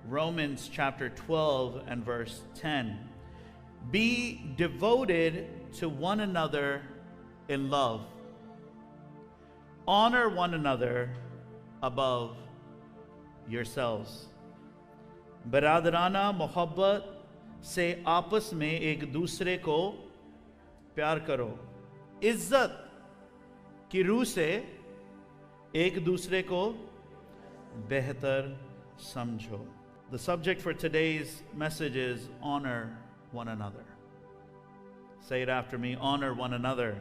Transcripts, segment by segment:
Romans chapter 12 and verse 10. Be devoted to one another in love. Honor one another above yourselves. बरादराना मोहब्बत से आपस में एक दूसरे को प्यार करो. इज्जत की रूह से एक दूसरे को बेहतर समझो. The subject for today's message is honor one another. Say it after me, honor one another.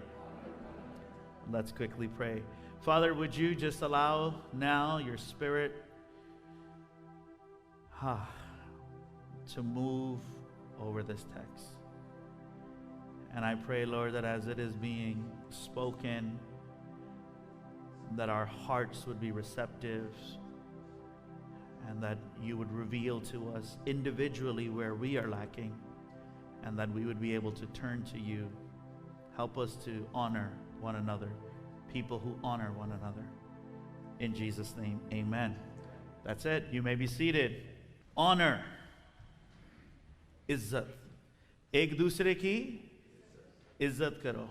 Let's quickly pray. Father, would you just allow now your Spirit to move over this text. And I pray, Lord, that as it is being spoken, that our hearts would be receptive and that you would reveal to us individually where we are lacking and that we would be able to turn to you. Help us to honor one another, people who honor one another. In Jesus' name, amen. That's it. You may be seated. Honor. इज्जत. एक दूसरे की इज्जत करो.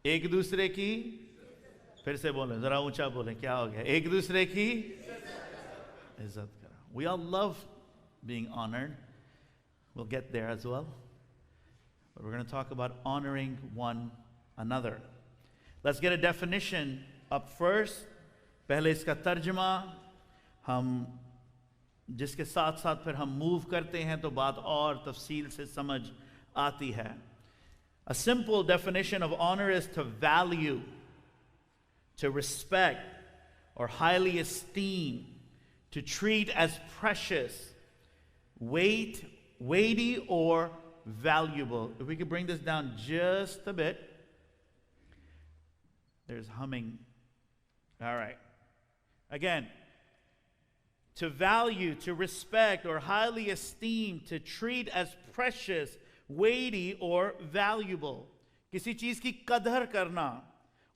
एक दूसरे की, फिर से बोलें, जरा ऊंचा बोलें, क्या हो गया? एक दूसरे की इज्जत करो. We all love being honored. We'll get there as well. But we're going to talk about honoring one another. Let's get a definition up first. पहले इसका तर्जुमा हम जिसके साथ साथ फिर हम मूव करते हैं तो बात और तफसील से समझ आती है. A simple definition of honor is to value, to respect, or highly esteem, to treat as precious, weighty, or valuable. If we could bring this down just a bit. There's humming. All right. Again. To value, to respect, or highly esteem, to treat as precious, weighty, or valuable. किसी चीज़ की कदर करना,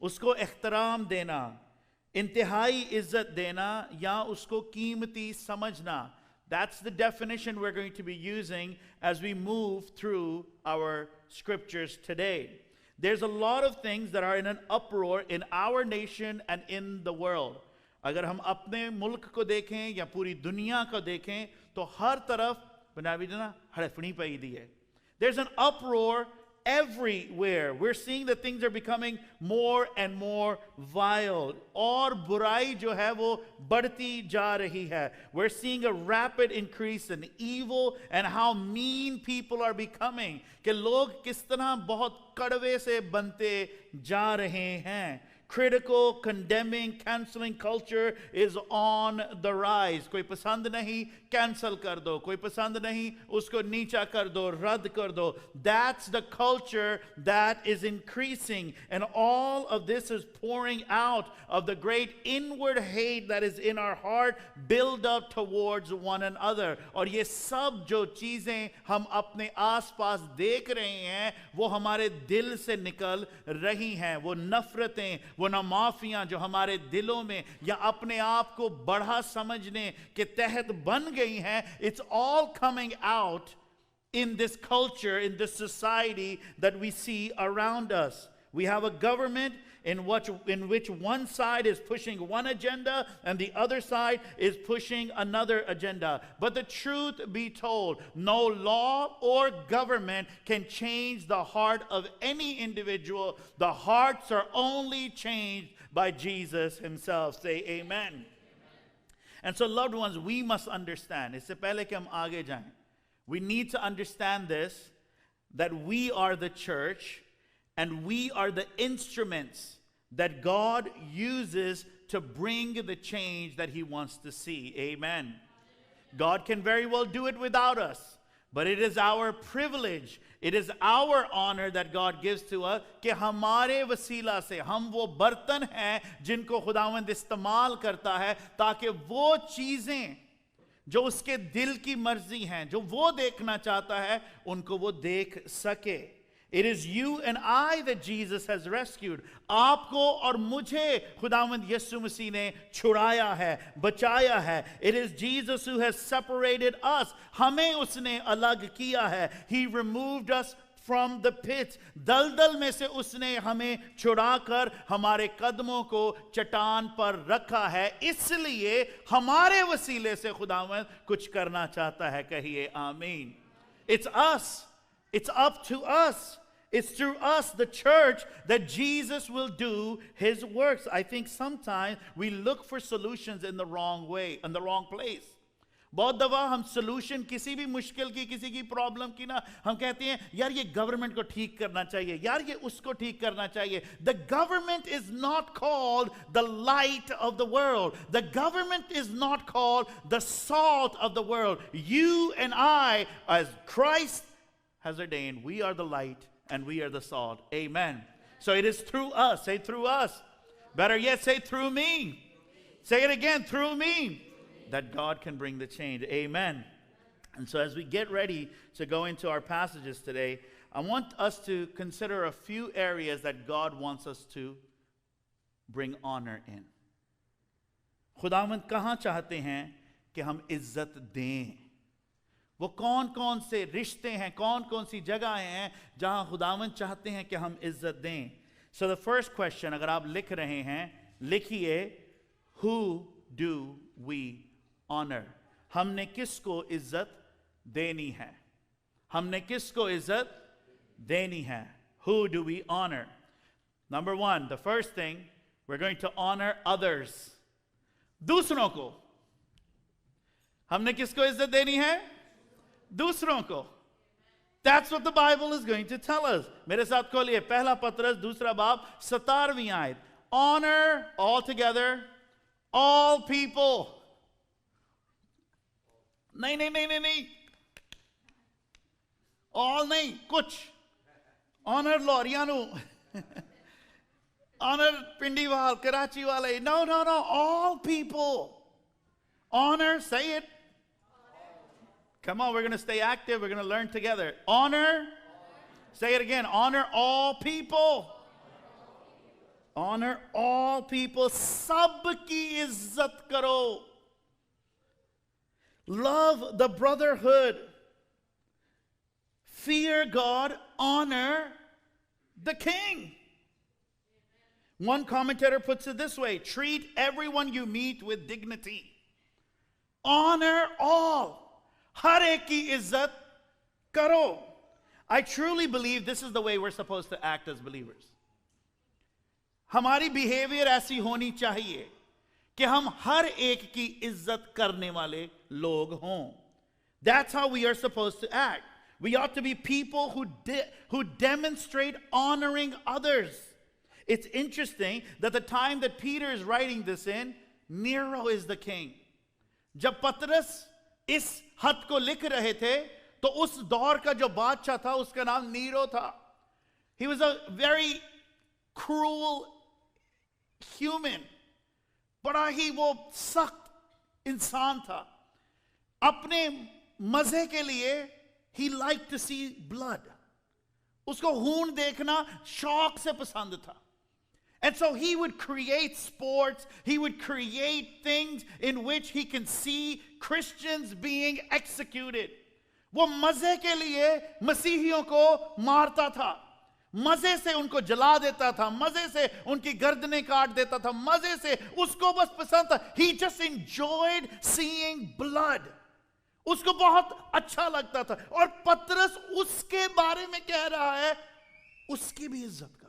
उसको एहतराम देना, इंतहाई इज्जत देना, या उसको कीमती समझना. That's the definition we're going to be using as we move through our scriptures today. There's a lot of things that are in an uproar in our nation and in the world. अगर हम अपने मुल्क को देखें या पूरी दुनिया को देखें तो हर तरफ पंजाबी ना हड़फड़ी पई दी है. There's an uproar everywhere. We're seeing that things are becoming more and more vile. और बुराई जो है वो बढ़ती जा रही है. We're seeing a rapid increase in evil and how mean people are becoming. कि लोग किस तरह बहुत कड़वे से बनते जा रहे हैं. Critical, condemning, canceling culture is on the rise. कोई पसंद नहीं, cancel कर दो. कोई पसंद नहीं, उसको नीचा कर दो, रद्द कर दो. That's the culture that is increasing. And all of this is pouring out of the great inward hate that is in our heart, build up towards one another. और ये सब जो चीजें हम अपने आसपास देख रहे हैं, वो हमारे दिल से निकल रही हैं. वो नफरतें, वो नामाफियां जो हमारे दिलों में या अपने आप को बड़ा समझने के तहत बन गई हैं, it's all coming out in this culture, in this society that we see around us. We have a government in which one side is pushing one agenda and the other side is pushing another agenda. But the truth be told, no law or government can change the heart of any individual. The hearts are only changed by Jesus himself. Say amen. And so, loved ones, we must understand. इससे पहले कि हम आगे जाएं, we need to understand this, that we are the church and we are the instruments that God uses to bring the change that he wants to see. Amen. God can very well do it without us, but it is our privilege, it is our honor that God gives to us कि हमारे वसीला से हम वो बर्तन हैं जिनको खुदावंद इस्तेमाल करता है ताकि वो चीजें जो उसके दिल की मर्जी हैं, जो वो देखना चाहता है, उनको वो देख सके. It is you and I that Jesus has rescued. आपको और मुझे खुदावंद यीशु मसीह ने छुड़ाया है, बचाया है. It is Jesus who has separated us. हमें उसने अलग किया है. He removed us from the pits. दलदल में से उसने हमें छुड़ाकर हमारे कदमों को चट्टान पर रखा है. इसलिए हमारे वसीले से खुदावंद कुछ करना चाहता है. कहिए आमीन. It's us. It's up to us. It's through us, the church, that Jesus will do his works. I think sometimes we look for solutions in the wrong way, in the wrong place. बहुत दफा हम solution किसी भी मुश्किल की, किसी की problem की ना, हम कहते हैं यार ये government को ठीक करना चाहिए, यार ये उसको ठीक करना चाहिए. The government is not called the light of the world. The government is not called the salt of the world. You and I, as Christ has ordained, we are the light and we are the salt. Amen. So it is through us. Say through us. Better yet, say through me. Say it again, through me. That God can bring the change. Amen. And so as we get ready to go into our passages today, I want us to consider a few areas that God wants us to bring honor in. खुदावंद कहाँ चाहते हैं कि हम इज्जत दें? वो कौन-कौन से रिश्ते हैं, कौन-कौन सी जगहें हैं जहां खुदावंद चाहते हैं कि हम इज्जत दें. So the first question, अगर आप लिख रहे हैं, लिखिए, who do we honor? हमने किसको इज्जत देनी है? हमने किसको इज्जत देनी है? Who do we honor? Number one, the first thing, we're going to honor others. दूसरों को. हमने किसको इज्जत देनी है? दूसरों को. That's what the Bible is going to tell us. मेरे साथ खोलिए, पहला पत्रस दूसरा बाब 17वीं आयत. Honor all together, all people. नहीं. All नहीं, कुछ. Honor Loriano. Honor Pindiwal, Karachi wale. No. All people. Honor, say it. Come on, we're going to stay active. We're going to learn together. Honor. Say it again. Honor all people. Honor all people. Sabki izzat karo. Love the brotherhood. Fear God. Honor the king. One commentator puts it this way: treat everyone you meet with dignity. Honor all. हर एक की इज्जत करो. I truly believe this is the way we're supposed to act as believers. हमारी behavior ऐसी होनी चाहिए कि हम हर एक की इज्जत करने वाले लोग हों. That's how we are supposed to act. We ought to be people who demonstrate honoring others. It's interesting that the time that Peter is writing this in, Nero is the king. जब पतरस इस हद को लिख रहे थे तो उस दौर का जो बादशाह था उसका नाम नीरो था. He was a very cruel human. बड़ा ही वो सख्त इंसान था. अपने मजे के लिए he liked to see blood. उसको खून देखना शौक से पसंद था. And so he would create sports, he would create things in which he can see Christians being executed. वो मजे के लिए मसीहियों को मारता था. मजे से उनको जला देता था, मजे से उनकी गर्दनें काट देता था, मजे से उसको बस पसंद था. He just enjoyed seeing blood. उसको बहुत अच्छा लगता था. और पतरस उसके बारे में कह रहा है, उसकी भी इज्जत करो.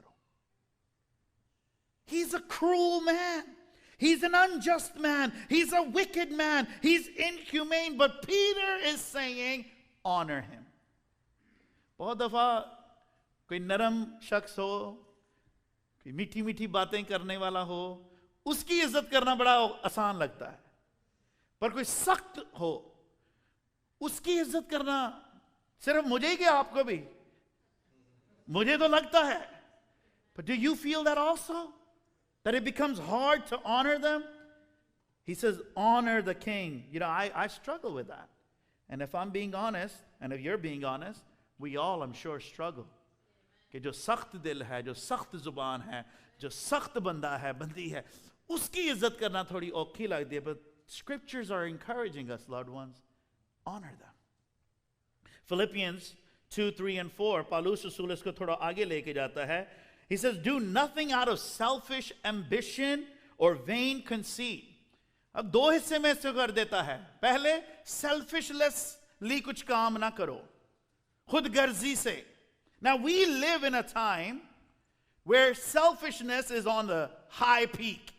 He's a cruel man. He's an unjust man. He's a wicked man. He's inhumane. But Peter is saying, honor him. बहुत दफा कोई नरम शख्स हो, कोई मीठी मीठी बातें करने वाला हो, उसकी इज्जत करना बड़ा आसान लगता है. पर कोई सख्त हो, उसकी इज्जत करना सिर्फ मुझे ही क्या आपको भी? मुझे तो लगता है. But do you feel that also? That it becomes hard to honor them? He says, honor the king. You know, I struggle with that. And if I'm being honest, and if you're being honest, we all, I'm sure, struggle. कि जो सख्त दिल है, जो सख्त जुबान है, जो सख्त बंदा है, बंदी है, उसकी इज्जत करना थोड़ी औखी लगती है. But scriptures are encouraging us, loved ones. Honor them. Philippians 2, 3 and 4, Paulus रसूल इसको थोड़ा आगे लेके जाता है. He says, do nothing out of selfish ambition or vain conceit. अब दो हिस्से में इसको कर देता है. पहले, selfishlessly कुछ काम ना करो, खुद गर्जी से. Now we live in a time where selfishness is on the high peak.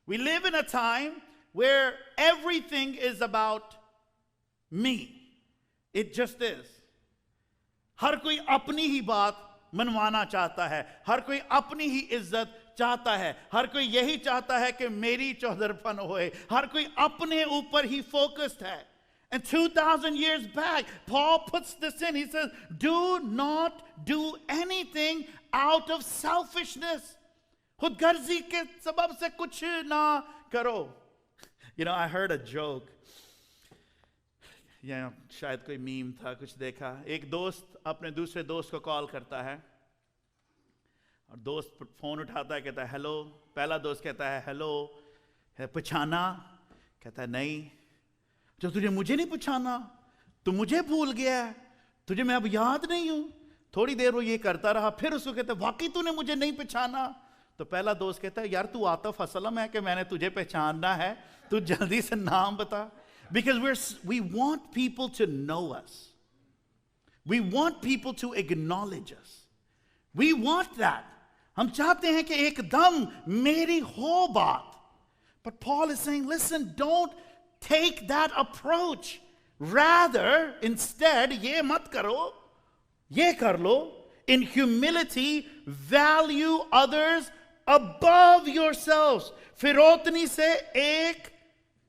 We live in a time where everything is about me. It just is. हर कोई अपनी ही बात मनवाना चाहता है, हर कोई अपनी ही इज्जत चाहता है, हर कोई यही चाहता है कि मेरी चौधरपन होए, हर कोई अपने ऊपर ही फोकस्ड है. And 2,000 years back, Paul puts this in. He says, do not do anything out of selfishness. खुदगर्जी के सबब से कुछ ना करो. You know, I heard a joke. शायद कोई मीम था, कुछ देखा. एक दोस्त अपने दूसरे दोस्त को कॉल करता है और दोस्त फोन उठाता है, कहता है हेलो. पहला दोस्त कहता है हेलो, पहचाना? कहता है नहीं. जो तुझे मुझे नहीं पहचाना, तू मुझे भूल गया है, तुझे मैं अब याद नहीं हूं. थोड़ी देर वो ये करता रहा, फिर उसको कहता है वाकई तूने मुझे नहीं पहचाना? तो पहला दोस्त कहता है यार तू आतिफ असलम है कि मैंने तुझे पहचानना है, तू जल्दी से नाम बता. Because we want people to know us. We want people to acknowledge us. We want that. हम चाहते हैं कि एकदम मेरी हो बात. But Paul is saying, listen, don't take that approach. Rather, instead, ये मत करो, ये कर लो. In humility, value others above yourselves. फिरौतनी से एक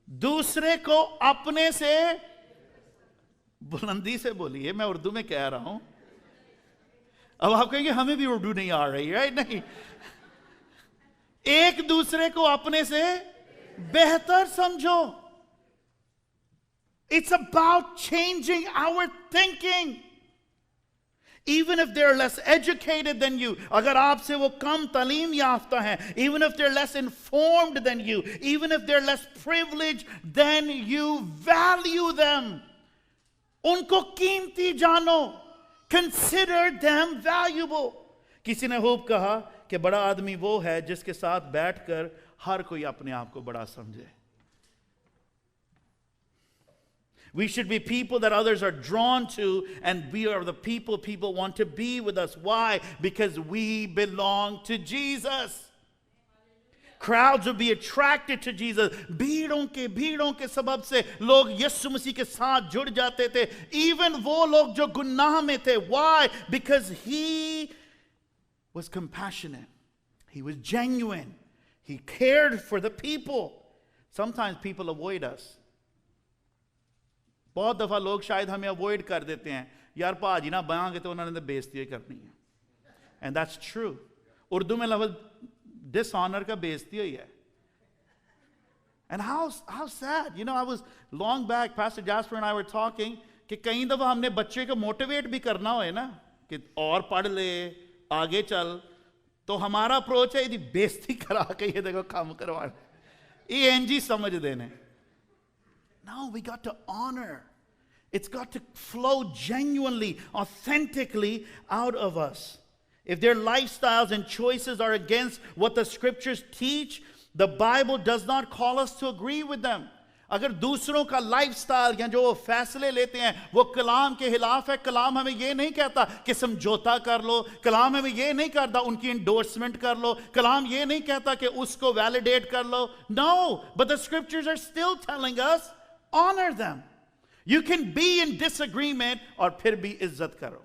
दूसरे को अपने से, बुलंदी से बोलिए, मैं उर्दू में कह रहा हूं. अब आप कहेंगे हमें भी उर्दू नहीं आ रही, राइट? नहीं. एक दूसरे को अपने से बेहतर समझो. It's about changing our thinking. Even if they're less educated than you, अगर आपसे वो कम तालीम याफ्ता हैं, even if they're less informed than you, even if they're less privileged than you, value them. उनको कीमती जानो. Consider them valuable. किसी ने खूब कहा कि बड़ा आदमी वो है जिसके साथ बैठकर हर कोई अपने आप को बड़ा समझे. We should be people that others are drawn to, and we are the people want to be with us. Why? Because we belong to Jesus. Crowds will be attracted to Jesus. भीड़ों के सबब से लोग यीशु मसीह के साथ जुड़ जाते थे. Even वो लोग जो गुनाह में थे. Why? Because he was compassionate. He was genuine. He cared for the people. Sometimes people avoid us. बहुत दफा लोग शायद हमें अवॉइड कर देते हैं. यार पाजी ना बयां के तो उन्होंने बेइज्जती करनी है. And that's true. उर्दू में लफ्ज़ dishonor का बेइज्जती ही है. And how sad. You know, I was long back, Pastor Jasper and I were talking कि कई दफा हमने बच्चे को मोटिवेट भी करना हो ना कि और पढ़ ले, आगे चल, तो हमारा अप्रोच है यदि बेइज्जती करा के ये देखो काम करवा, ये एनजी समझ देने. No, we got to honor. It's got to flow genuinely, authentically out of us. If their lifestyles and choices are against what the scriptures teach, the Bible does not call us to agree with them. अगर दूसरों का lifestyle या जो वो फैसले लेते हैं वो कलाम के खिलाफ है, कलाम हमें ये नहीं कहता कि समझौता कर लो, कलाम हमें ये नहीं कहता उनकी इंडोर्समेंट कर लो, कलाम ये नहीं कहता कि उसको वैलिडेट कर लो. No, but the scriptures are still telling us, honor them. You can be in disagreement और फिर भी इज्जत करो.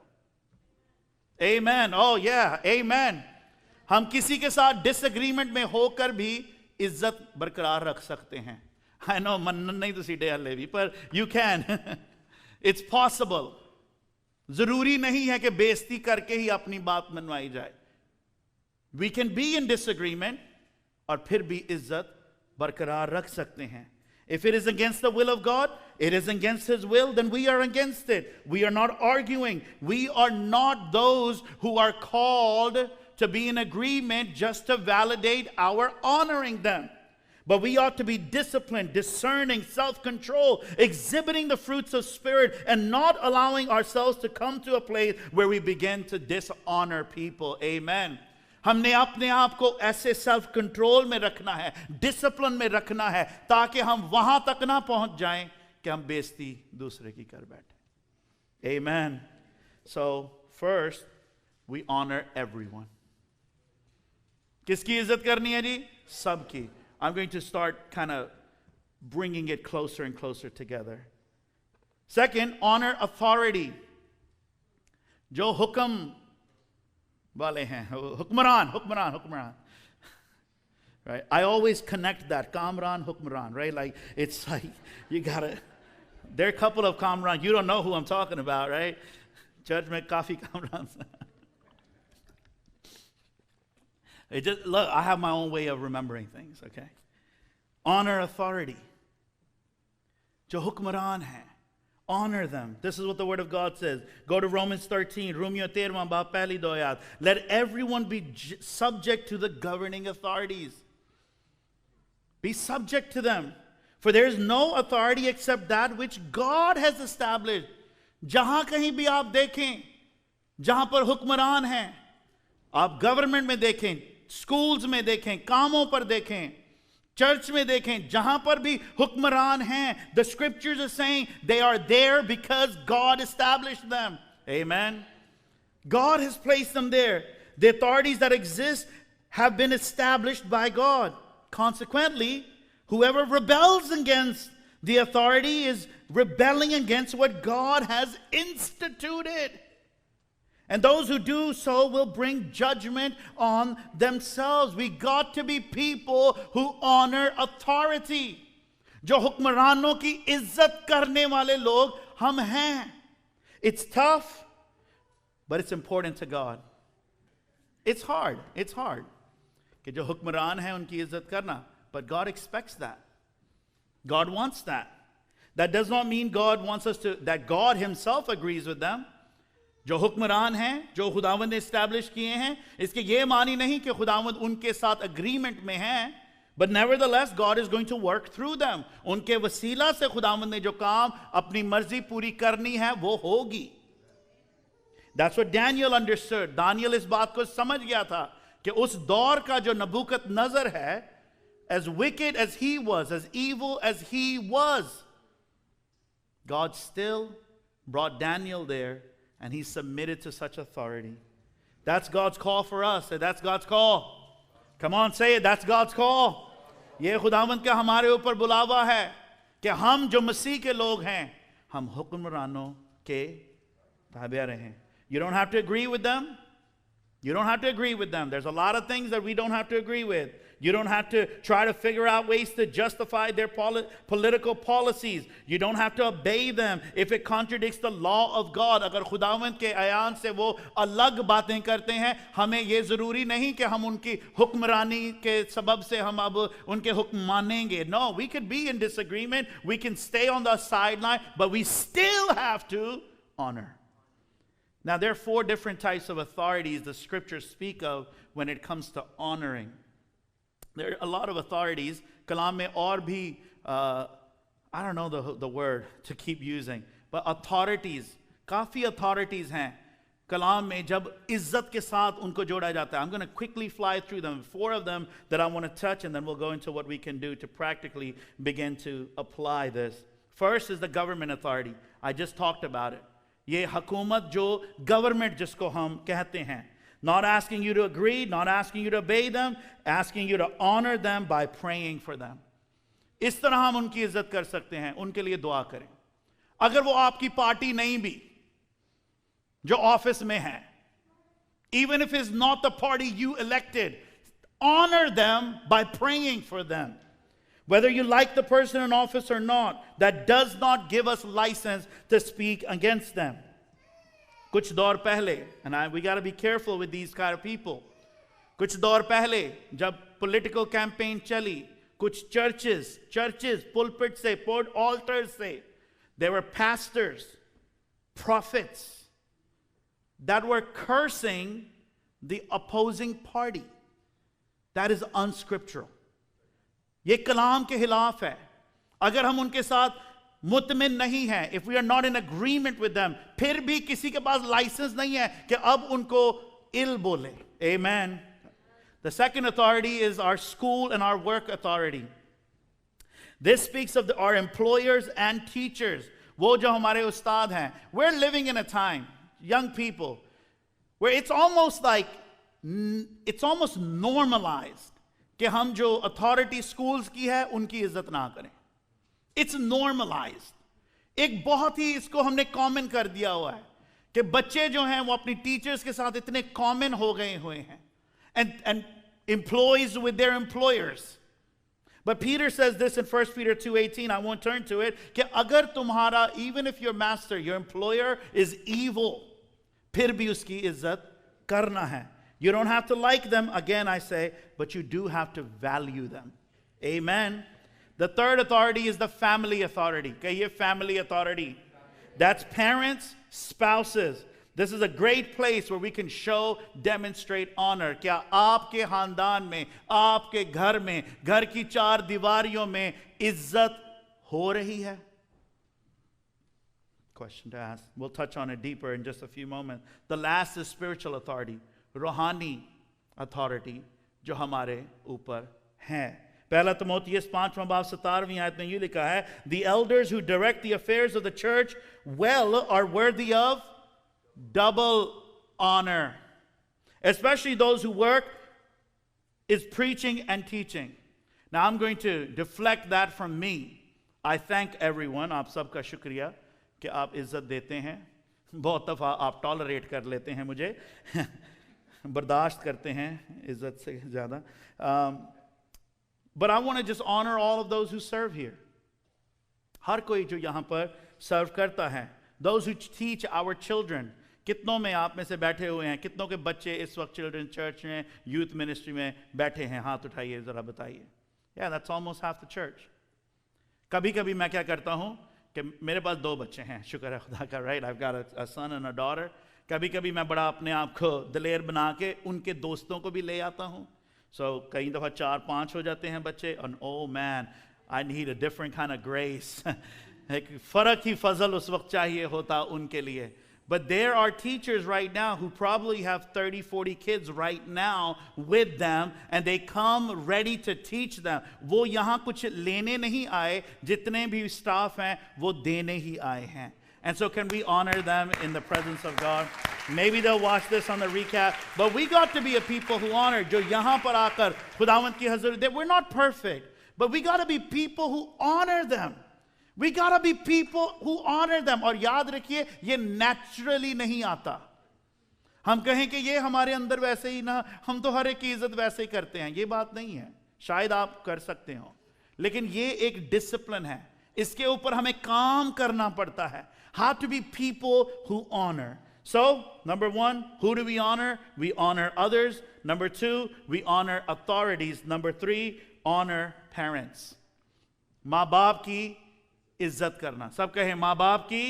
Amen. Oh yeah, amen. हम किसी के साथ डिसएग्रीमेंट में होकर भी इज्जत बरकरार रख सकते हैं. I know मन नहीं तो सीधे हल्ले भी, पर you can. It's possible. जरूरी नहीं है कि बेइज्जती करके ही अपनी बात मनवाई जाए. We can be in disagreement और फिर भी इज्जत बरकरार रख सकते हैं. If it is against the will of God, it is against His will, then we are against it. We are not arguing. We are not those who are called to be in agreement just to validate our honoring them. But we ought to be disciplined, discerning, self-control, exhibiting the fruits of Spirit, and not allowing ourselves to come to a place where we begin to dishonor people. Amen. हमने अपने आप को ऐसे self control में रखना है, discipline में रखना है, ताकि हम वहां तक ना पहुंच जाएं कि हम बेइज्जती दूसरे की कर बैठे. Amen. So first, we honor everyone. किसकी इज्जत करनी है जी? सबकी. I'm going to start kind of bringing it closer and closer together. Second, honor authority. जो हुक्म वाले हैं, हुक्मरान. Right? I always connect that, Kamran, Hukmran, right? Like, it's like, you gotta, there are a couple of Kamran, you don't know who I'm talking about, right? Church mein kafi Kamrans. It just, look, I have my own way of remembering things, okay? Honor authority. Jo hukmaran hai. Honor them. This is what the Word of God says. Go to Romans 13. Rumyo 13 ba pehli do ayat. Let everyone be subject to the governing authorities. Be subject to them. For there is no authority except that which God has established. Jahan kahin bhi aap dekhen, jahan par hukmaran hain, aap government mein dekhen, schools mein dekhen, kaamon par dekhen, church mein dekhen, jahan par bhi hukmaran hain, the scriptures are saying they are there because God established them. Amen. God has placed them there. The authorities that exist have been established by God. Consequently, whoever rebels against the authority is rebelling against what God has instituted. And those who do so will bring judgment on themselves. We got to be people who honor authority. जो हुक्मरानों की इज्जत करने वाले लोग हम हैं. It's tough, but it's important to God. It's hard. It's hard. कि जो हुक्मरान हैं उनकी इज्जत करना. But God expects that. God wants that. That does not mean God wants us to, that God Himself agrees with them. जो हुक्मरान हैं, जो खुदावंद ने एस्टैब्लिश किए हैं, इसके ये मानी नहीं कि खुदावंद उनके साथ अग्रीमेंट में हैं. But nevertheless, God is going to work through them. उनके वसीला से खुदावंद ने जो काम अपनी मर्जी पूरी करनी है, वो होगी. That's what Daniel understood. Daniel इस बात को समझ गया था कि उस दौर का जो नबूकत नजर है, as wicked as he was, as evil as he was, God still brought Daniel there, and he submitted to such authority. That's God's call for us. Say, that's God's call. Come on, say it. That's God's call. ये खुदावंद का हमारे ऊपर बुलावा है कि हम जो मसीह के लोग हैं, हम हुक्मरानों के ताबे रहें. You don't have to agree with them. You don't have to agree with them. There's a lot of things that we don't have to agree with. You don't have to try to figure out ways to justify their political policies. You don't have to obey them if it contradicts the law of God. अगर खुदावंद के आयान से वो अलग बातें करते हैं, हमें ये ज़रूरी नहीं कि हम उनकी हुक्मरानी के सबब से हम अब उनके हुक्म मानेंगे. No, we could be in disagreement. We can stay on the sideline, but we still have to honor. Now, there are 4 different types of authorities the scriptures speak of when it comes to honoring. There are a lot of authorities. Kalam mein aur bhi, I don't know the word to keep using, but authorities, काफ़ी authorities हैं. कलाम में जब इज्जत के साथ उनको जोड़ा जाता है. I'm going to quickly fly through them. 4 of them that I want to touch, and then we'll go into what we can do to practically begin to apply this. First is the government authority. I just talked about it. ये हुकूमत जो government जिसको हम कहते हैं. Not asking you to agree, not asking you to obey them, asking you to honor them by praying for them. इस तरह हम उनकी इज्जत कर सकते हैं, उनके लिए दुआ करें. अगर वो आपकी पार्टी नहीं भी, जो ऑफिस में है, even if it's not the party you elected, honor them by praying for them. Whether you like the person in office or not, that does not give us license to speak against them. कुछ दौर पहले, and we got to be careful with these kind of people. कुछ दौर पहले जब political campaign चली, कुछ churches, pulpit से, altars से, there were pastors, prophets that were cursing the opposing party. That is unscriptural. ये कलाम के खिलाफ है. अगर हम उनके साथ मुतमिन नहीं हैं, if we are not in agreement with them, फिर भी किसी के पास लाइसेंस नहीं है कि अब उनको इल बोले. Amen. The second authority is our school and our work authority. This speaks of our employers and teachers. वो जो हमारे उस्ताद हैं. We're living in a time, young people, where it's almost normalized कि हम जो authority schools की है उनकी इज्जत ना करें. It's normalized. एक बहुत ही इसको हमने common कर दिया हुआ है कि बच्चे जो हैं वो अपनी teachers के साथ इतने common हो गए हुए हैं. And employees with their employers. But Peter says this in 1 Peter 2:18. I won't turn to it. कि अगर तुम्हारा, even if your master, your employer is evil, फिर भी उसकी इज्जत करना है. You don't have to like them, again I say, but you do have to value them. Amen. The third authority is the family authority. कहिए family authority. That's parents, spouses. This is a great place where we can show, demonstrate honor. क्या आपके खानदान में, आपके घर में, घर की चार दीवारियों में इज्जत हो रही है? Question to ask. We'll touch on it deeper in just a few moments. The last is spiritual authority. रूहानी authority जो हमारे ऊपर है. पहला तिमोथियस 5:17 आयत में ये लिखा है, The elders who direct the affairs of the church well are worthy of double honor, especially those who work is preaching and teaching. Now I'm going to deflect that from me. I thank everyone. आप सबका शुक्रिया कि आप इज्जत देते हैं. बहुत दफ़ा आप टॉलरेट कर लेते हैं मुझे, बर्दाश्त करते हैं इज्जत से ज़्यादा. But I want to just honor all of those who serve here. हर कोई जो यहाँ पर सर्व करता है. Those who teach our children. कितनों में आप में से बैठे हुए हैं, कितनों के बच्चे इस वक्त चिल्ड्रन चर्च में, यूथ मिनिस्ट्री में बैठे हैं? हाथ उठाइए ज़रा बताइए. Yeah, that's almost half the church. कभी कभी मैं क्या करता हूँ कि मेरे पास 2 बच्चे हैं, शुक्र है खुदा का, right? I've got a son and a daughter. कभी कभी मैं बड़ा अपने आप को दिलेर बना के उनके दोस्तों को भी ले आता हूँ. So कई दफ़ा 4-5 हो जाते हैं बच्चे, and oh man, I need a different kind of grace. एक फ़र्क ही फजल उस वक्त चाहिए होता उनके लिए. But there are teachers right now who probably have 30-40 kids right now with them, and they come ready to teach them. वो यहाँ कुछ लेने नहीं आए, जितने भी staff हैं वो देने ही आए हैं. And so can we honor them in the presence of God? Maybe they'll watch this on the recap, but we got to be a people who honor. जो यहाँ पर आकर खुदावंद की हज़ूर, we're not perfect, but we got to be people who honor them. We got to be people who honor them. और याद रखिए, ये naturally नहीं आता. हम कहें कि ये हमारे अंदर वैसे ही ना, हम तो हर एक की इज्जत वैसे ही करते हैं, ये बात नहीं है. शायद आप कर सकते हो, लेकिन ये एक डिसिप्लिन है. इसके ऊपर हमें काम करना पड़ता है. How to be people who honor. So, number 1, who do we honor? We honor others. Number 2, we honor authorities. Number 3, honor parents. माँ बाप की इज्जत करना. सब कहें माँ बाप की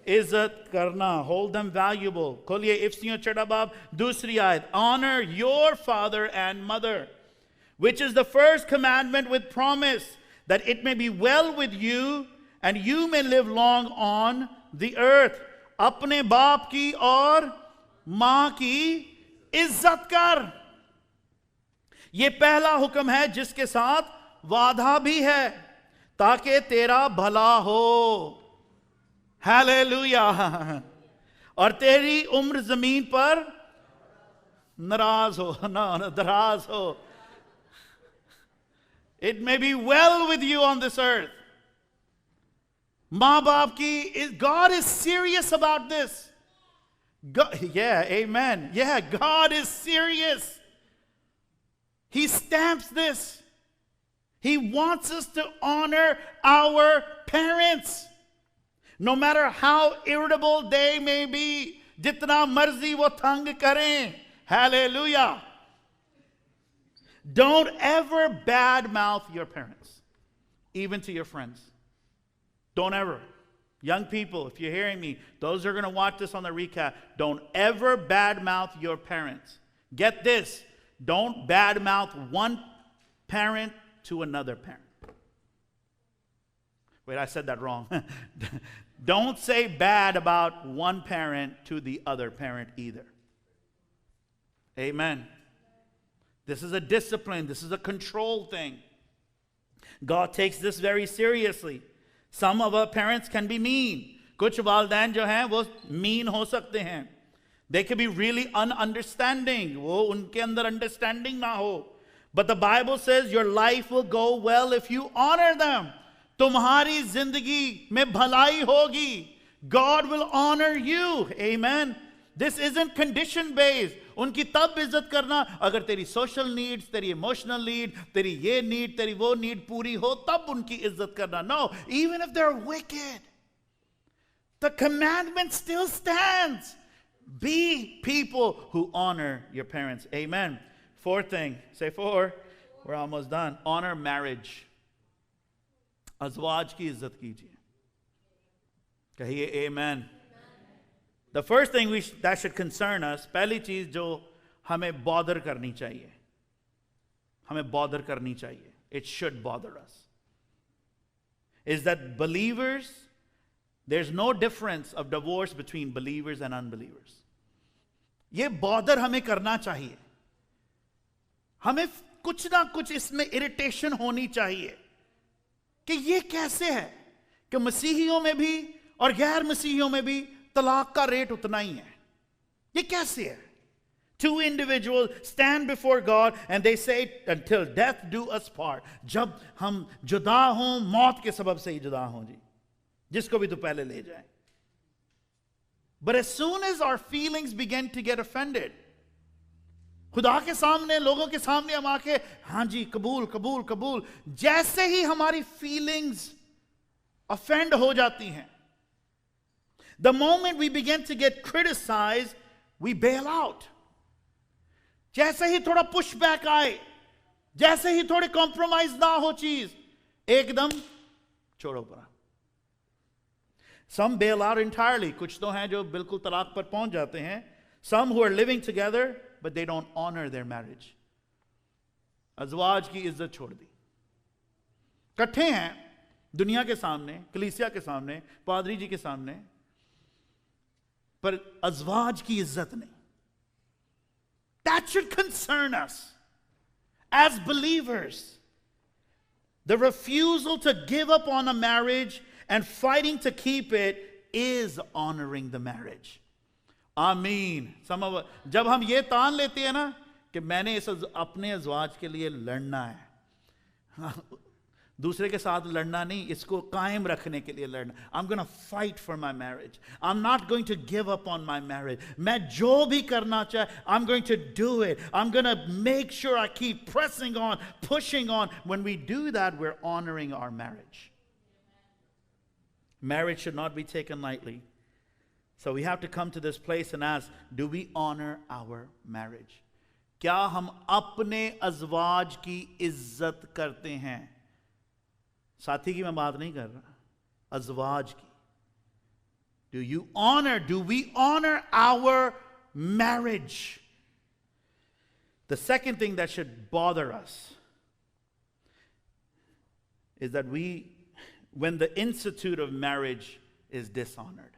इज्जत करना. Hold them valuable. खोलिए इफ्सियों छठा बाब दूसरी आयत. Honor your father and mother, which is the first commandment with promise, that it may be well with you and you may live long on the earth. अपने बाप की और माँ की इज्जत कर. ये पहला हुक्म है जिसके साथ वादा भी है, ताकि तेरा भला हो. हालेलुया. और तेरी उम्र जमीन पर नाराज हो, दराज हो. It may be well with you on this earth. माँ बाप की, God is serious about this. God, yeah, amen. Yeah, God is serious. He stamps this. He wants us to honor our parents, no matter how irritable they may be. जितना मर्जी वो तंग करें. Hallelujah. Don't ever badmouth your parents, even to your friends. Don't ever. Young people, if you're hearing me, those who are going to watch this on the recap, don't ever badmouth your parents. Get this. Don't badmouth one parent to another parent. Wait, I said that wrong. Don't say bad about one parent to the other parent either. Amen. This is a discipline. This is a control thing. God takes this very seriously. Some of our parents can be mean. कुछ वालिदैन जो हैं वो mean हो सकते हैं. They can be really ununderstanding. वो उनके अंदर understanding ना हो. But the Bible says your life will go well if you honor them. तुम्हारी जिंदगी में भलाई होगी. God will honor you. Amen. This isn't condition based. उनकी तब इज्जत करना अगर तेरी सोशल नीड्स, तेरी इमोशनल नीड, तेरी ये नीड, तेरी वो नीड पूरी हो, तब उनकी इज्जत करना. No, even if they're wicked, the commandment still stands. Be people who honor your parents. Amen. Fourth thing, say four. We're almost done. Honor marriage. अज़वाज की इज्जत कीजिए. कहिए amen. The first thing that should concern us, पहली चीज जो हमें bother करनी चाहिए, हमें bother करनी चाहिए, it should bother us, is that believers, there's no difference of divorce between believers and unbelievers. ये bother हमें करना चाहिए. हमें कुछ ना कुछ इसमें irritation होनी चाहिए कि ये कैसे है कि मसीहियों में भी और गैर मसीहियों में भी तलाक का रेट उतना ही है. ये कैसे है? Two individuals stand before God and they say until death do us part. जब हम जुदा हों, मौत के सबब से ही जुदा हों जी, जिसको भी तू पहले ले जाए. But as soon as our feelings begin to get offended, खुदा के सामने, लोगों के सामने हम आके हाँ जी कबूल कबूल कबूल, जैसे ही हमारी feelings offend हो जाती हैं, the moment we begin to get criticized, we bail out. जैसे ही थोड़ा पुश बैक आए, जैसे ही थोड़े कॉम्प्रोमाइज ना हो चीज, एकदम छोड़ो पड़ा. Some bail out entirely. कुछ तो हैं जो बिल्कुल तलाक पर पहुंच जाते हैं. Some who are living together, but they don't honor their marriage. अज़वाज की इज्जत छोड़ दी. इकट्ठे हैं दुनिया के सामने, कलीसिया के सामने, पादरी जी के सामने, पर अज़वाज की इज्जत नहीं. That should concern us as believers. The refusal to give up on a marriage and fighting to keep it is honoring the marriage. आमीन. जब हम ये तान लेते हैं ना कि मैंने अपने अज़वाज के लिए लड़ना है, दूसरे के साथ लड़ना नहीं, इसको कायम रखने के लिए लड़ना. I'm going to fight for my marriage. I'm not going to give up on my marriage. मैं जो भी करना चाहे, I'm going to do it. I'm going to make sure I keep pressing on, pushing on. When we do that, we're honoring our marriage. Marriage should not be taken lightly. So we have to come to this place and ask, do we honor our marriage? क्या हम अपने अज़वाज की इज्जत करते हैं? साथी की मैं बात नहीं कर रहा, अज़वाज की. Do we honor our marriage? The second thing that should bother us is that when the institute of marriage is dishonored.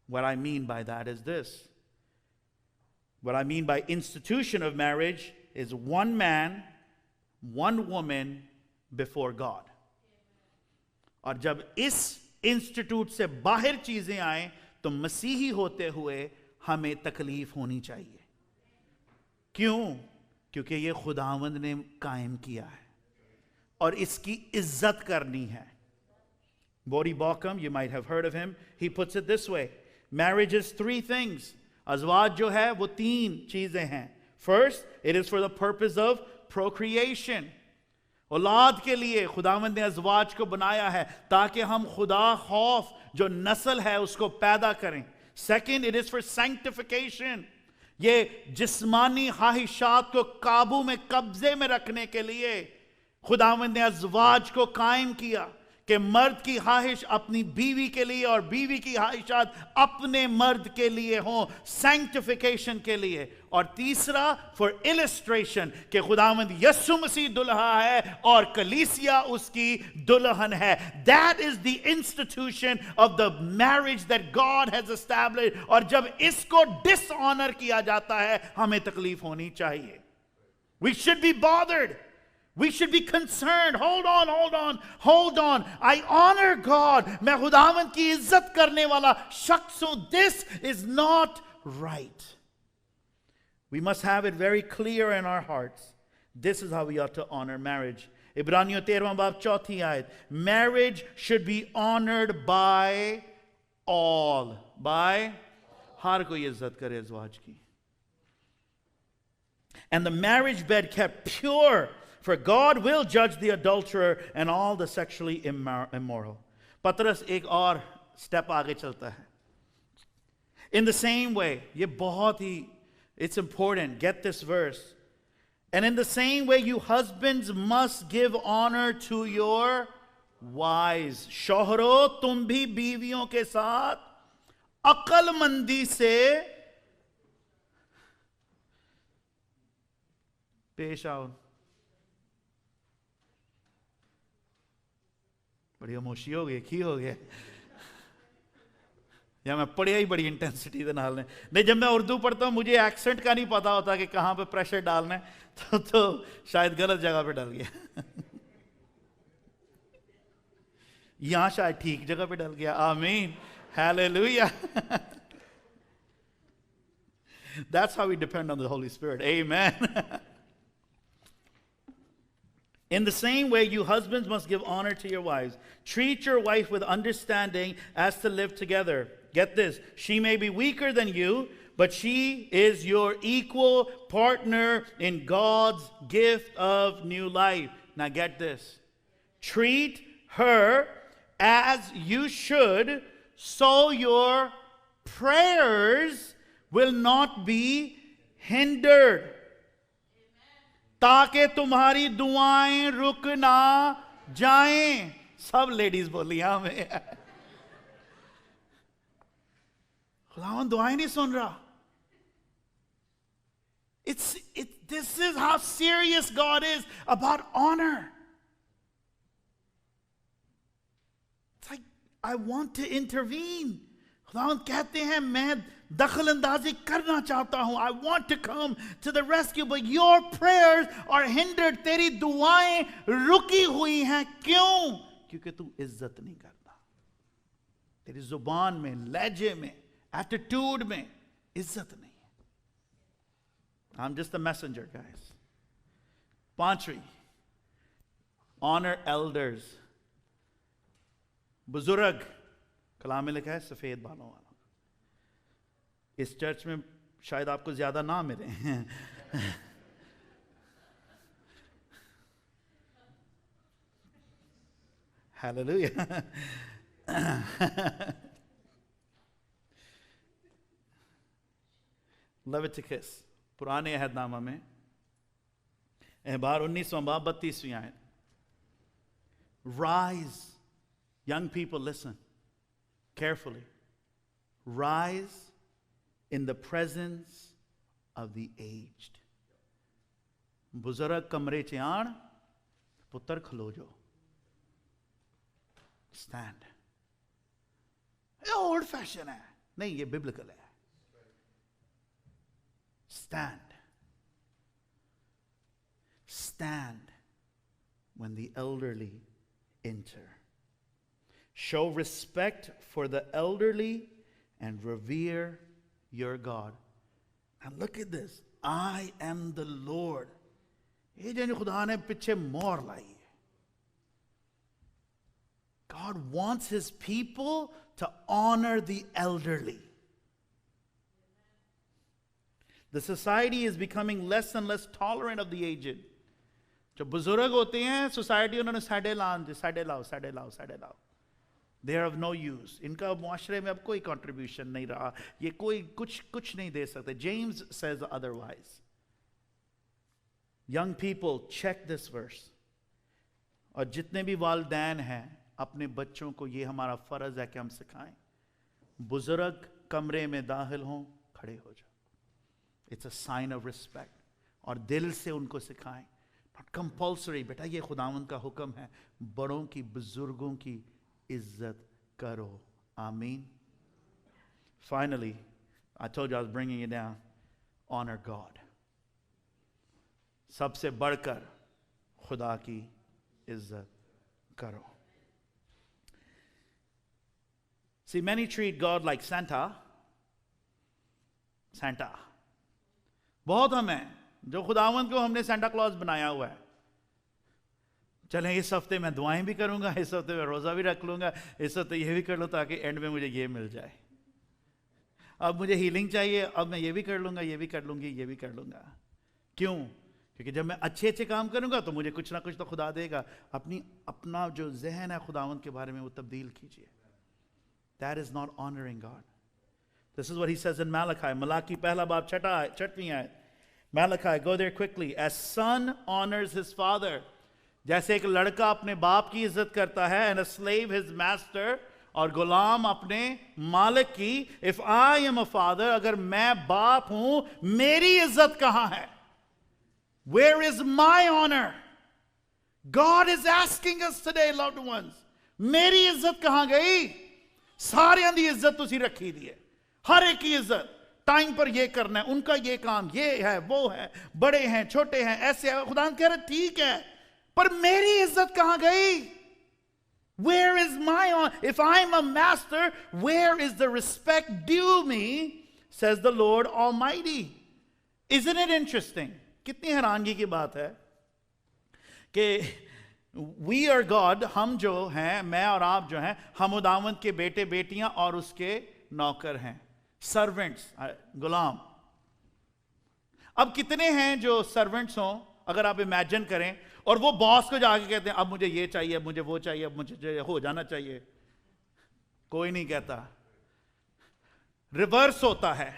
What I mean by that is this. What I mean by institution of marriage is one man, one woman before God. और जब इस institute से बाहर चीजें आए तो मसीही होते हुए हमें तकलीफ होनी चाहिए. क्यों? क्योंकि ये खुदावंद ने कायम किया है और इसकी इज्जत करनी है. Bodhi Balcom, you might have heard of him. He puts it this way. Marriage is three things. अज़वाज जो है वो तीन चीजें हैं. First, it is for the purpose of procreation. औलाद के लिए खुदावंद ने अज़वाज को बनाया है ताकि हम खुदा खौफ जो नस्ल है उसको पैदा करें. Second, it is for sanctification. ये जिस्मानी ख्वाहिशात को काबू में, कब्जे में रखने के लिए खुदावंद ने अज़वाज को कायम किया कि मर्द की ख्वाहिश अपनी बीवी के लिए और बीवी की ख्वाहिशात अपने मर्द के लिए हों, सैंक्टिफिकेशन के लिए। और तीसरा, फॉर इलस्ट्रेशन, कि खुदावंद यीशु मसीह दुल्हा है और कलीसिया उसकी दुल्हन है। That is the institution of the marriage that God has established. और जब इसको डिसऑनर किया जाता है, हमें तकलीफ होनी चाहिए। We should be bothered, we should be concerned. Hold on. I honor God. मैं खुदावंद की इज्जत करने वाला शख्स हूं. This is not right. We must have it very clear in our hearts. This is how we ought to honor marriage. इब्रानियों 13वां बाब 4थी आयत. Marriage should be honored by all. By हर कोई इज्जत करे अज़वाज की. And the marriage bed kept pure, for God will judge the adulterer and all the sexually immoral. पतरस एक और स्टेप आगे चलता है. In the same way, ये बहुत ही, it's important, get this verse. And in the same way, you husbands must give honor to your wives. शौहरों, तुम भी बीवियों के साथ अक्लमंदी से पेश आओ. बड़ी खामोशी हो गई, की हो गया, या मैं पढ़िया ही बड़ी इंटेंसिटी के नाल ने. नहीं, जब मैं उर्दू पढ़ता हूँ मुझे एक्सेंट का नहीं पता होता कि कहाँ पे प्रेशर डालना है, तो शायद गलत जगह पे डल गया. यहाँ शायद ठीक जगह पे डल गया. आमीन, hallelujah. That's how we depend on the Holy Spirit. Amen. In the same way, you husbands must give honor to your wives. Treat your wife with understanding as to live together. Get this. She may be weaker than you, but she is your equal partner in God's gift of new life. Now get this. Treat her as you should, so your prayers will not be hindered. ताकि तुम्हारी दुआएं रुक ना जाएं. सब ladies बोली हमें. खुदावंद दुआएं नहीं सुन रहा. This is how serious God is about honor. It's like, I want to intervene. खुदावंद कहते हैं मैं दखल अंदाजी करना चाहता हूं. I want to come to the rescue, but your prayers are hindered. तेरी दुआएं रुकी हुई हैं. क्यों? क्योंकि तू इज्जत नहीं करता. तेरी जुबान में, लहजे में, एटीट्यूड में इज्जत नहीं है. I'm just a messenger, guys. पांचवी, honor elders. बुजुर्ग, कलाम में लिखा है सफेद बालों वाला. इस चर्च में शायद आपको ज्यादा ना मिले. हालेलुया. लेविटिकस, पुराने अहदनामा में, एहबार 19वां बाब 32वीं आयत. Rise, young people, listen carefully. Rise in the presence of the aged. बुजुर्ग कमरे च आन, पुत्र खलो जो. Stand. ये ओल्ड फैशन है. नहीं, ये बिब्लिकल है. Stand. Stand when the elderly enter. Show respect for the elderly and revere your God. And look at this. I am the Lord. ये जो खुदा ने पीछे मोहर लाई है. God wants his people to honor the elderly. The society is becoming less and less tolerant of the aged. जो बुजुर्ग होते हैं, सोसाइटी उन्होंने साढ़े लाओ. They are of no use. इनका मुआशरे में अब कोई contribution नहीं रहा. ये कोई कुछ नहीं दे सकते. James says otherwise. Young people, check this verse. और जितने भी वालिदैन हैं, अपने बच्चों को ये हमारा फर्ज है कि हम सिखाएं. बुजुर्ग कमरे में दाखिल हों, खड़े हो जाओ. It's a sign of respect. और दिल से उनको सिखाएं. Not compulsory. बेटा ये खुदावंद का हुक्म है. बड़ों की, बुजुर्गों की इज्जत करो. आमीन. Finally, I told you I was bringing it down. Honor God. सबसे बढ़कर खुदा की इज्जत करो. See, many treat God like Santa. Santa. बहुत हम हैं जो खुदावंद को हमने सेंटा क्लॉज बनाया हुआ है. चलें इस हफ्ते मैं दुआएं भी करूंगा, इस हफ्ते मैं रोजा भी रख लूंगा, इस हफ्ते ये भी कर लो ताकि एंड में मुझे ये मिल जाए. अब मुझे हीलिंग चाहिए, अब मैं ये भी कर लूंगा, ये भी कर लूंगी, ये भी कर लूंगा. क्यों? क्योंकि जब मैं अच्छे अच्छे काम करूंगा तो मुझे कुछ ना कुछ तो खुदा देगा. अपना जो जहन है खुदावंद के बारे में वो तब्दील कीजिए. That is not honoring God. This is what he says in Malachi. Malachi पहला बाब छठवीं आयत. Malachi, go there quickly. As son honors his father. जैसे एक लड़का अपने बाप की इज्जत करता है, and a slave his master, और गुलाम अपने मालिक की. If I am a father, अगर मैं बाप हूं, मेरी इज्जत कहां है? Where is my honor? God is asking us today, loved ones. मेरी इज्जत कहां गई? सारियां दी इज्जत तुसी रखी दी है. हर एक की इज्जत. टाइम पर ये करना है, उनका ये काम, ये है, वो है, बड़े हैं, छोटे हैं, ऐसे है. खुदा कह रहे ठीक है, पर मेरी इज्जत कहां गई? Where is my honor? If I'm a master, where is the respect due me? Says the Lord Almighty. Isn't it interesting? कितनी हैरानगी की बात है कि we are God, हम जो हैं, मैं और आप जो हैं, हम खुदावंद के बेटे बेटियां और उसके नौकर हैं. सर्वेंट्स, गुलाम. अब कितने हैं जो सर्वेंट्स हों, अगर आप इमेजिन करें, और वो बॉस को जाके कहते हैं अब मुझे ये चाहिए, अब मुझे वो चाहिए, अब मुझे हो जाना चाहिए. कोई नहीं कहता. रिवर्स होता है.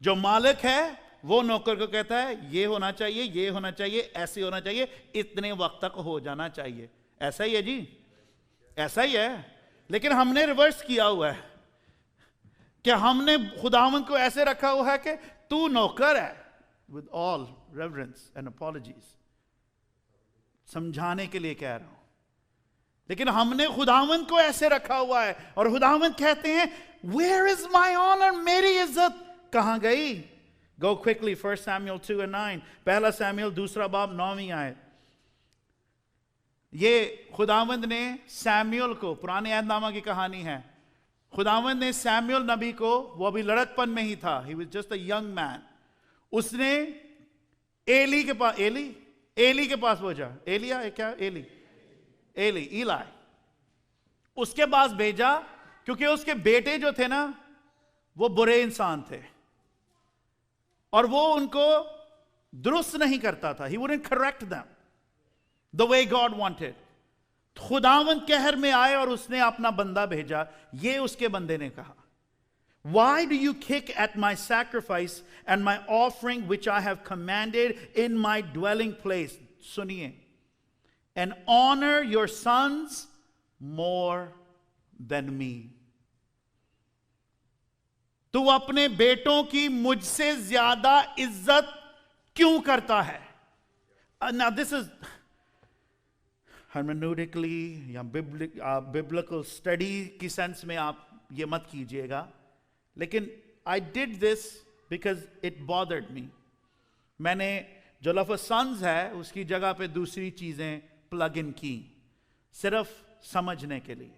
जो मालिक है वो नौकर को कहता है ये होना चाहिए, ये होना चाहिए, ऐसे होना चाहिए, इतने वक्त तक हो जाना चाहिए. ऐसा ही है जी, ऐसा ही है. लेकिन हमने रिवर्स किया हुआ है कि हमने खुदावंद को ऐसे रखा हुआ है कि तू नौकर है. With all reverence and apologies, समझाने के लिए कह रहा हूं. लेकिन हमने खुदावंद को ऐसे रखा हुआ है और खुदावंद कहते हैं वेयर इज माई ऑनर? मेरी इज्जत कहां गई? Go quickly, 1 Samuel 2 and 9. पहला सैमुएल दूसरा बाब 9वीं आयत. ये खुदावंद ने सैमुएल को, पुराने अहदनामा की कहानी है, खुदावंद ने सैमुएल नबी को, वो अभी लड़कपन में ही था, he was just a young man, उसने एली के पास, एली के पास पहुंचा. एलिया है क्या? एली उसके पास भेजा, क्योंकि उसके बेटे जो थे ना वो बुरे इंसान थे और वो उनको दुरुस्त नहीं करता था. He wouldn't correct them the way God wanted. खुदावंद कहर में आए और उसने अपना बंदा भेजा. ये उसके बंदे ने कहा, why do you kick at my sacrifice and my offering which I have commanded in my dwelling place? सुनिए, and honor your sons more than me. तू अपने बेटों की मुझसे ज्यादा इज्जत क्यों करता है? Now this is hermeneutically या biblical study की सेंस में आप ये मत कीजिएगा, लेकिन I did this because it bothered me. मैंने जो लफ्ज़ sons है उसकी जगह पे दूसरी चीजें प्लग इन की, सिर्फ समझने के लिए.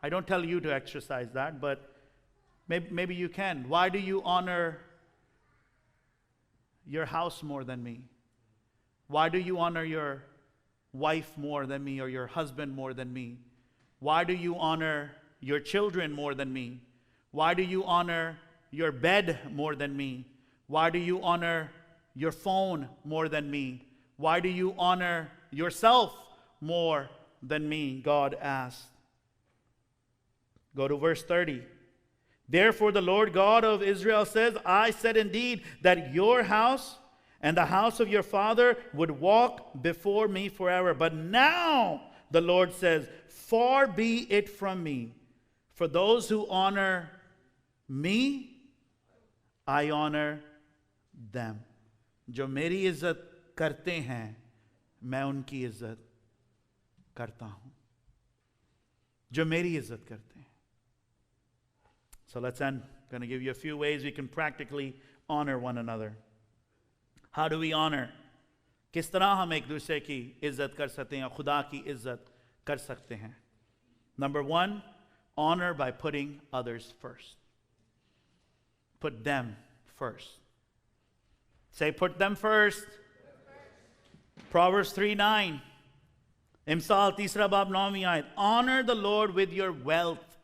I don't tell you to exercise that, but maybe you can. Why do you honor your house more than me? Why do you honor your wife more than me or your husband more than me? Why do you honor your children more than me? Why do you honor your bed more than me? Why do you honor your phone more than me? Why do you honor yourself more than me? God asked. Go to verse 30. Therefore the Lord God of Israel says, I said indeed that your house and the house of your father would walk before me forever. But now the Lord says, far be it from me. For those who honor me, I honor them. जो मेरी इज्जत करते हैं, मैं उनकी इज्जत करता हूं. जो मेरी इज्जत करते हैं. So let's end. I'm going to give you a few ways we can practically honor one another. How do we honor? किस तरह हम एक दूसरे की इज्जत कर सकते हैं, खुदा की इज्जत कर सकते हैं? Number one, honor by putting others first. Put them first. Say, put them first. Proverbs 3:9. Imsal, तीसरा बाब 9वीं आयत. Honor the Lord with your wealth.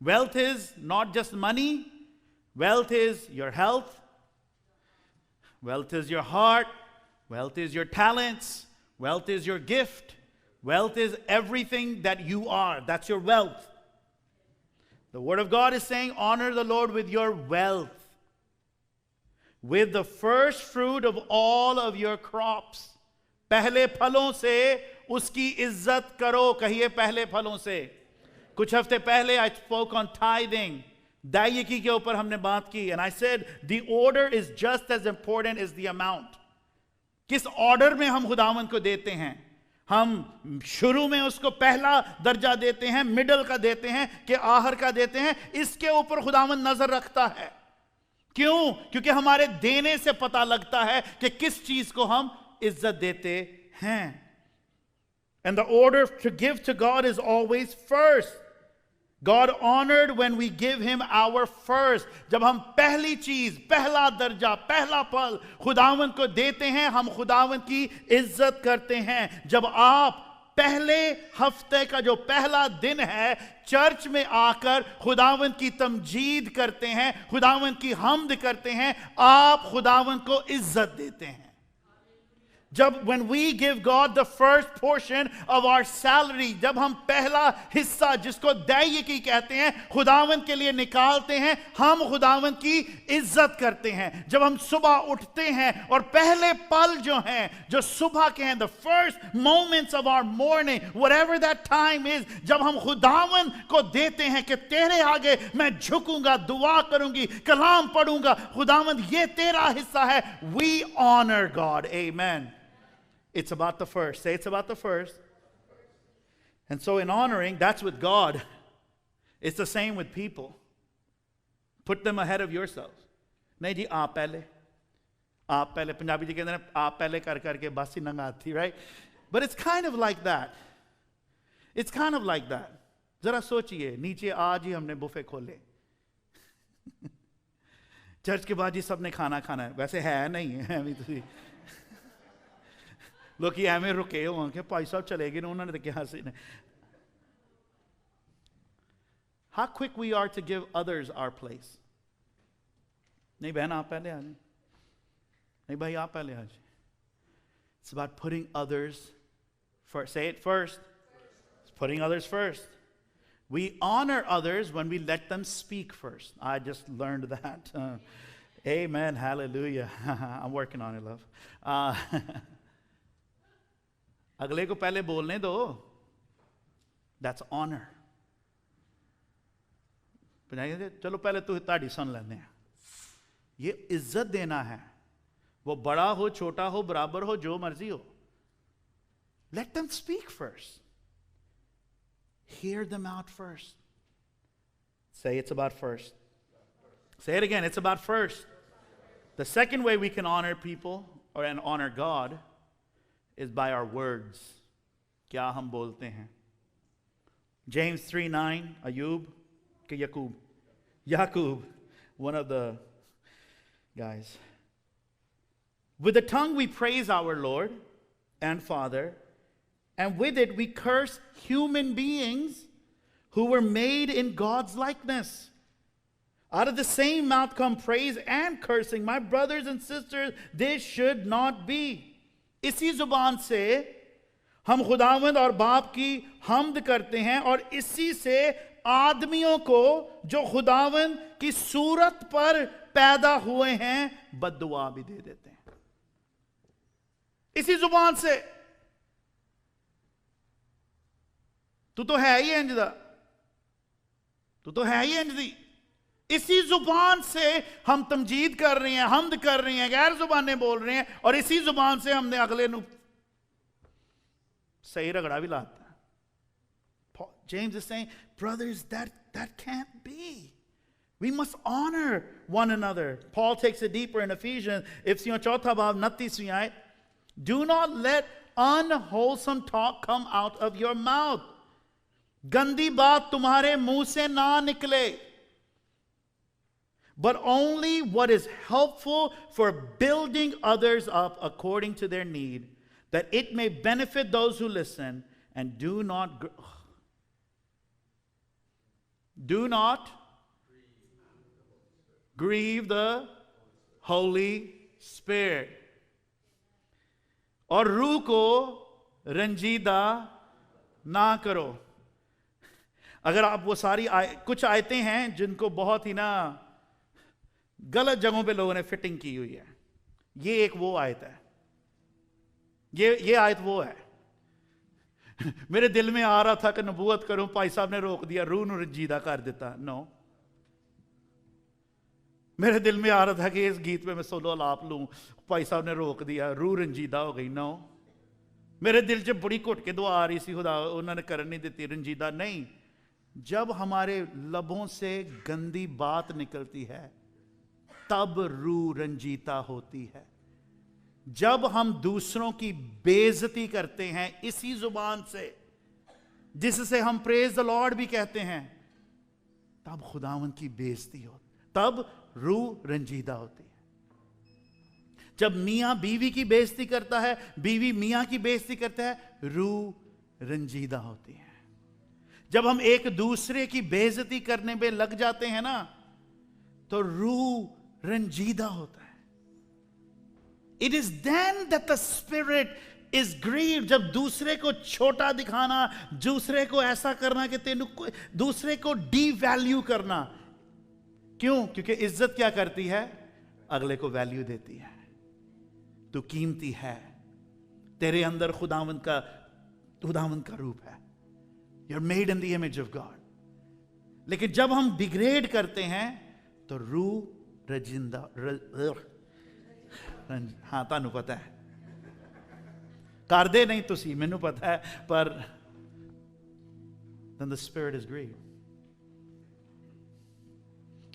Wealth is not just money. Wealth is your health. Wealth is your heart. Wealth is your talents. Wealth is your gift. Wealth is everything that you are. That's your wealth. The Word of God is saying, honor the Lord with your wealth. With the first fruit of all of your crops. पहले फलों से उसकी इज्जत करो. कहिए पहले फलों से. कुछ हफ्ते पहले I spoke on tithing. दायिकी के ऊपर हमने बात की. And I said the order is just as important as the amount. किस ऑर्डर में हम खुदावंद को देते हैं? हम शुरू में उसको पहला दर्जा देते हैं, मिडल का देते हैं कि आखिर का देते हैं. इसके ऊपर खुदावंद नजर रखता है. क्यों? क्योंकि हमारे देने से पता लगता है कि किस चीज को हम इज्जत देते हैं. And the order to give to God is always first. God honored when we give him our first. जब हम पहली चीज, पहला दर्जा, पहला फल खुदावंद को देते हैं, हम खुदावंद की इज्जत करते हैं. जब आप पहले हफ्ते का जो पहला दिन है चर्च में आकर खुदावंद की तमजीद करते हैं, खुदावंद की हम्द करते हैं, आप खुदावंद को इज्जत देते हैं. जब when we give God the first portion of our salary, जब हम पहला हिस्सा जिसको दायिकी कहते हैं खुदावंद के लिए निकालते हैं, हम खुदावंद की इज्जत करते हैं. जब हम सुबह उठते हैं और पहले पल जो हैं, जो सुबह के हैं, the first moments of our morning, whatever that time is, जब हम खुदावंद को देते हैं कि तेरे आगे मैं झुकूंगा, दुआ करूंगी, कलाम पढ़ूंगा, खुदावंद ये तेरा हिस्सा है. We honor God. Amen. It's about the first. Say it's about the first. And so in honoring, that's with God. It's the same with people. Put them ahead of yourselves. नहीं जी आप पहले पंजाबी जी कहते हैं आप पहले कर करके बस ही नंगा आती, right? But it's kind of like that. It's kind of like that. जरा सोचिए, नीचे आज ही हमने बुफे खोले. चर्च के बाद जी सबने खाना खाना है. वैसे है नहीं है अभी तो. लोग एवं रुके हो कि भाई साहब चले गए उन्होंने तो क्या से. How quick we are to give others our place. नहीं बहन आप पहले आ जाए, नहीं भाई आप पहले आ जाए. It's about putting others first. Say it first. It's putting others first. We honor others when we let them speak first. I just learned that. Amen. Hallelujah. I'm working on it, love. अगले को पहले बोलने दो. That's honor. चलो पहले तू ताड़ी सुन लेने हैं. ये इज्जत देना है. वो बड़ा हो, छोटा हो, बराबर हो, जो मर्जी हो. Let them speak first. Hear them out first. Say it's about first. Say it again. It's about first. The second way we can honor people and honor God is by our words. क्या हम बोलते हैं? James 3:9, Ayub ke Yaqub, one of the guys. With the tongue we praise our Lord and Father, and with it we curse human beings who were made in God's likeness. Out of the same mouth come praise and cursing. My brothers and sisters, this should not be. इसी जुबान से हम खुदावंद और बाप की हम्द करते हैं और इसी से आदमियों को जो खुदावन की सूरत पर पैदा हुए हैं बद्दुआ भी दे देते हैं इसी जुबान से। तू तो है ही इंज दा, तू तो है ही इंज दी। इसी जुबान से हम तमजीद कर रहे हैं, हमद कर रहे हैं, गैर जुबानें बोल रहे हैं, और इसी जुबान से हमने अगले नु सही रगड़ा भी लाता है। James is saying, brothers, that can't be. We must honor one another. Paul takes it deeper in Ephesians. Do not let unwholesome talk come out of your mouth. गंदी बात तुम्हारे मुंह से ना निकले, but only what is helpful for building others up according to their need, that it may benefit those who listen. And do not grieve the Holy Spirit. और रूह को रंजीदा ना करो। अगर आप वो सारी कुछ आयतें हैं जिनको बहुत ही ना गलत जगहों पे लोगों ने फिटिंग की हुई है, ये एक वो आयत है, ये आयत वो है। मेरे दिल में आ रहा था कि नबूवत करूं, भाई साहब ने रोक दिया, रूह नूं रंजीदा कर देता। नो, मेरे दिल में आ रहा था कि इस गीत में मैं सोलो अलाप लूं, भाई साहब ने रोक दिया, रूह रंजीदा हो गई। नो, मेरे दिल से बड़ी घुट के दुआ आ रही सी, खुदा उन्होंने करन नहीं देती, रंजीदा नहीं। जब हमारे लबों से गंदी बात निकलती है तब रूह रंजीता होती है। जब हम दूसरों की बेइज्जती करते हैं इसी जुबान से, जिससे हम प्रेज द लॉर्ड भी कहते हैं, तब खुदावन की बेइज्जती हो, तब रूह रंजीदा होती है। जब मियां बीवी की बेइज्जती करता है, बीवी मियां की बेइज्जती करता है, रूह रंजीदा होती है। जब हम एक दूसरे की बेइज्जती करने में लग जाते हैं ना, तो रूह रंजीदा होता है। It is then that the spirit is grieved. जब दूसरे को छोटा दिखाना, दूसरे को ऐसा करना कि तेनू, दूसरे को डीवैल्यू करना। क्यों? क्योंकि इज्जत क्या करती है? अगले को वैल्यू देती है। तू कीमती है, तेरे अंदर खुदावंद का रूप है। You're made in the image of God. लेकिन जब हम डिग्रेड करते हैं तो रूह रजिंदा, हाँ तानू पता है, कर दे नहीं तुसी, मैनू पता है, पर then the spirit is grieved.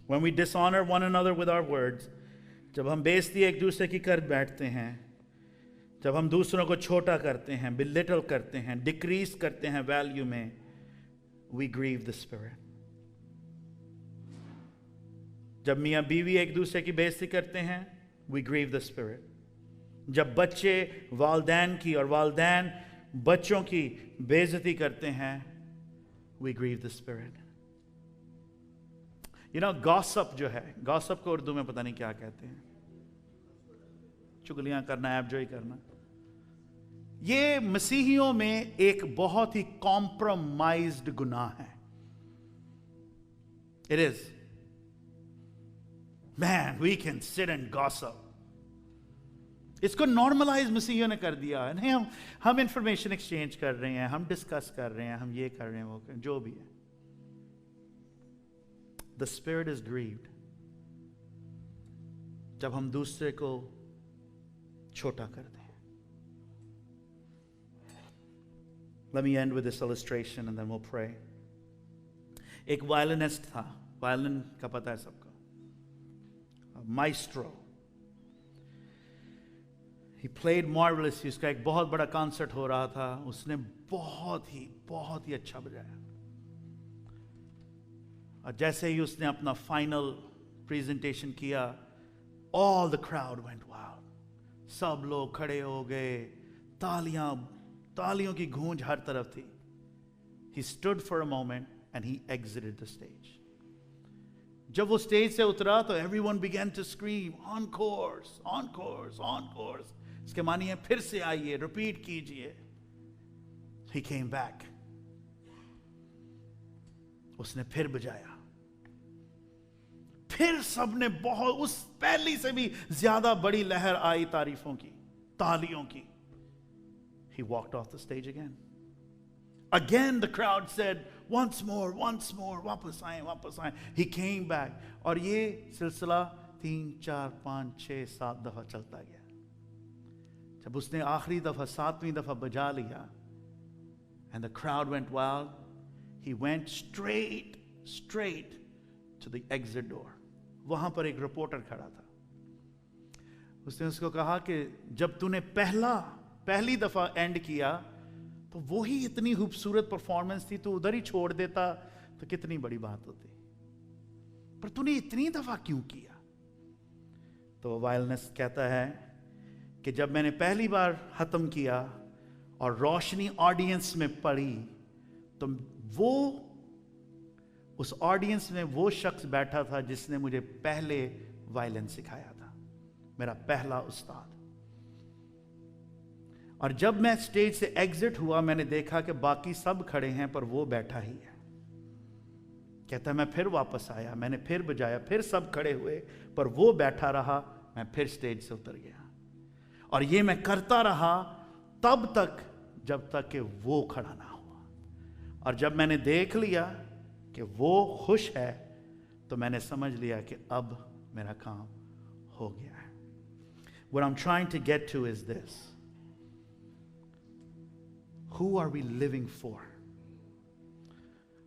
When we dishonor one another with our words, जब हम बेइज्जती एक दूसरे की कर बैठते हैं, जब हम दूसरों को छोटा करते हैं, बिलिटल करते हैं, डिक्रीज करते हैं वैल्यू में, we grieve the spirit. जब मियां बीवी एक दूसरे की बेइज्जती करते हैं, we grieve the spirit. जब बच्चे वालदैन की और वालदैन बच्चों की बेइज्जती करते हैं, we grieve the spirit. You know, gossip जो है, gossip को उर्दू में पता नहीं क्या कहते हैं, चुगलियां करना, ऐबजोई करना। ये मसीहियों में एक बहुत ही कॉम्प्रोमाइज्ड गुनाह है। It is. Man, we can sit and gossip. इसको नॉर्मलाइज मसीहियों ने कर दिया है। नहीं, हम इंफॉर्मेशन एक्सचेंज कर रहे हैं, हम डिस्कस कर रहे हैं, हम ये कर रहे हैं, वो कर, जो भी है। The spirit is grieved जब हम दूसरे को छोटा कर दें। Let me end with this illustration and then we'll pray. एक वायलिनिस्ट था, वायलिन का पता है सबको, माइस्ट्रो। He played marvelously. उसका एक बहुत बड़ा कॉन्सर्ट हो रहा था, उसने बहुत ही अच्छा बजाया। और जैसे ही उसने अपना फाइनल प्रेजेंटेशन किया, all the crowd went wild. सब लोग खड़े हो गए, तालियों की गूंज हर तरफ थी। He stood for a moment and he exited the stage. जब वो स्टेज से उतरा तो everyone began to scream, encores, encores, encores. इसके मानिए फिर से आइए, रिपीट कीजिए। He came back. उसने फिर बजाया, फिर सबने बहुत, उस पहली से भी ज्यादा बड़ी लहर आई तारीफों की, तालियों की. He walked off the stage again. Again the crowd said, once more, वापस आए. He came back. और ये सिलसिला 3, 4, 5, 6, 7 दफा चलता गया. जब उसने आखिरी दफा 7वीं दफा बजा लिया, and the crowd went wild, he went straight to the exit door. वहां पर एक रिपोर्टर खड़ा था. उसने उसको कहा कि जब तूने पहली दफा एंड किया तो वो ही इतनी खूबसूरत परफॉर्मेंस थी, तो उधर ही छोड़ देता तो कितनी बड़ी बात होती, पर तूने इतनी दफा क्यों किया? तो वायलिनिस्ट कहता है कि जब मैंने पहली बार खत्म किया और रोशनी ऑडियंस में पड़ी, तो वो उस ऑडियंस में वो शख्स बैठा था जिसने मुझे पहले वायलिन सिखाया था, मेरा पहला उस्ताद. और जब मैं स्टेज से एग्जिट हुआ, मैंने देखा कि बाकी सब खड़े हैं पर वो बैठा ही है. कहता है मैं फिर वापस आया, मैंने फिर बजाया, फिर सब खड़े हुए पर वो बैठा रहा. मैं फिर स्टेज से उतर गया और ये मैं करता रहा तब तक जब तक कि वो खड़ा ना हुआ. और जब मैंने देख लिया कि वो खुश है, तो मैंने समझ लिया कि अब मेरा काम हो गया है. What I'm trying to get to is this: who are we living for?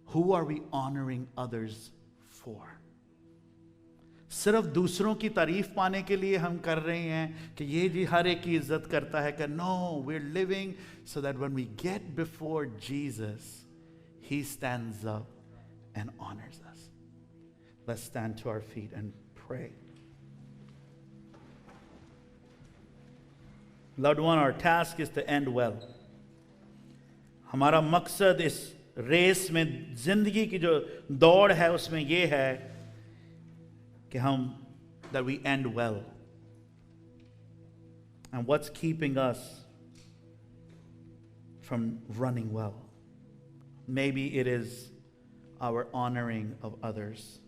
Who are we honoring others for? सिर्फ दूसरों की तारीफ पाने के लिए हम कर रहे हैं कि ये जी हर एक की इज्जत करता है, कि no, we're living so that when we get before Jesus, He stands up and honors us. Let's stand to our feet and pray. Loved one, our task is to end well. हमारा मकसद इस race में, जिंदगी की जो दौड़ है उसमें ये है कि हम, that we end well. And what's keeping us from running well? Maybe it is our honoring of others.